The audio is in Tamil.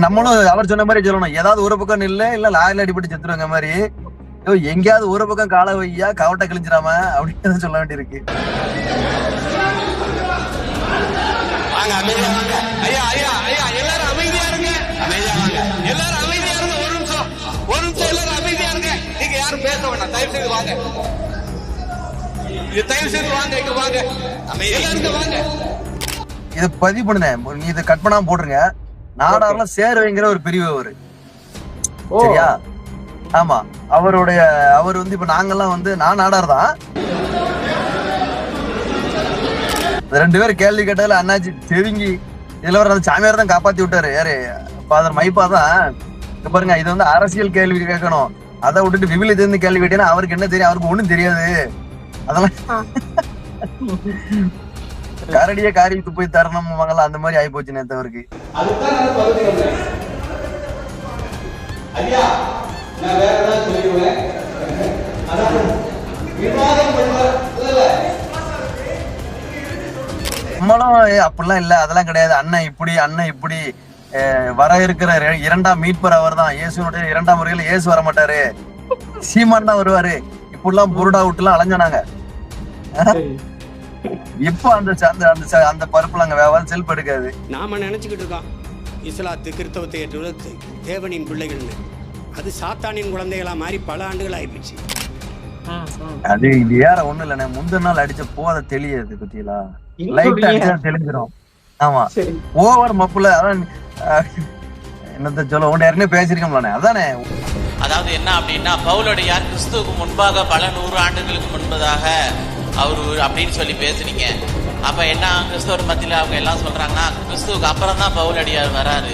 நம்மளும் அவர் சொன்ன மாதிரி சொல்லணும். ஏதாவது ஒரு பக்கம் நில்ல, இல்ல லாரில அடிபட்டு செத்துருவாங்க மாதிரி. எங்கேயாவது ஒரு பக்கம் கால வையா, கவட்டை கிழிஞ்சிடாம அப்படின்னு சொல்ல வேண்டியிருக்கு. வாங்க அமைதியா வாங்க. ஐயா ஐயா ஐயா எல்லாரும் அமைதியா இருங்க. அமைதியா வாங்க. எல்லாரும் அமைதியா இருங்க. ஒரு நிமிஷம் எல்லாரும் அமைதியா இருங்க. நீங்க யாரும் பேச வேண்டாம். தயவு செய்து வாங்க. தயவு செய்து வாங்க. இங்க வாங்க. எல்லாரும் வாங்க. இதை பதிவு பண்ணுனேன். நீ இதை கட் பண்ணாம போட்டுருங்க. நாடார்ல சேர்வைங்கிற ஒரு பிரிவு அவரு. சரியா? ஆமா. அவர் வந்து இப்ப நாங்கெல்லாம் வந்து நான் நாடார் தான். ரெண்டு பேரும் கேள்வி கேட்டதுல அண்ணாச்சி தெரிங்கி இதுல வர அந்த சாமியார் தான் காப்பாத்தி விட்டாரு. யாரு ஃபாதர் மைப்பா தான். பாருங்க, இது வந்து அரசியல் கேள்வி கேட்கணும். அதை விட்டுட்டு விவிலியத்துல இருந்து கேள்வி கேட்டீங்கன்னா அவருக்கு என்ன தெரியும்? அவருக்கு ஒண்ணும் தெரியாது. அதெல்லாம் கரடியே காரியத்து போய் தரணும் அந்த மாதிரி ஆகி போச்சு நேத்தவருக்கு. நம்மளும் அப்படிலாம் இல்ல, அதெல்லாம் கிடையாது. அண்ணன் இப்படி வர இருக்கிற இரண்டாம் மீட்பர் அவர் தான். இயேசுனுடைய இரண்டாம் முறையில இயேசு வர மாட்டாரு, சீமான் தான் வருவாரு. இப்படிலாம் புருடா விட்டுலாம் அலைஞ்சானாங்க. இப்போ அந்த பருப்புல அங்க வேவாது செல்ஃப் எடுக்காது. நாம நினைச்சுக்கிட்டு இருக்கோம் இஸ்லாத்து கிறிஸ்தவத்தை ஏற்றுவது தேவனின் பிள்ளைகள்னு. அது சாத்தானின் குழந்தைகளா மாறி பல ஆண்டுகள் ஆயிடுச்சு. அது இது ஏற ஒண்ணு இல்லண்ணே. முந்தின நாள் அடிச்ச போத தெளியாது பத்தியலா, லைட் அடிச்சா தெளிஞ்சிடும். ஆமா, ஓவர் மப்புல அதான் என்னத்த சொல்ல உண்ட யாருன்னு பேசிருக்கோம்லானே. அதானே, அதாவது என்ன அப்படின்னா, பவுலடியார் கிறிஸ்துவுக்கு முன்பாக பல 100 ஆண்டுகளுக்கு முன்பதாக அவரு அப்படின்னு சொல்லி பேசுனீங்க. அப்ப என்ன கிறிஸ்தவர் மத்தியில அவங்க எல்லாம் சொல்றாங்கன்னா, கிறிஸ்துவுக்கு அப்புறம் தான் பவுலடியார் வராரு.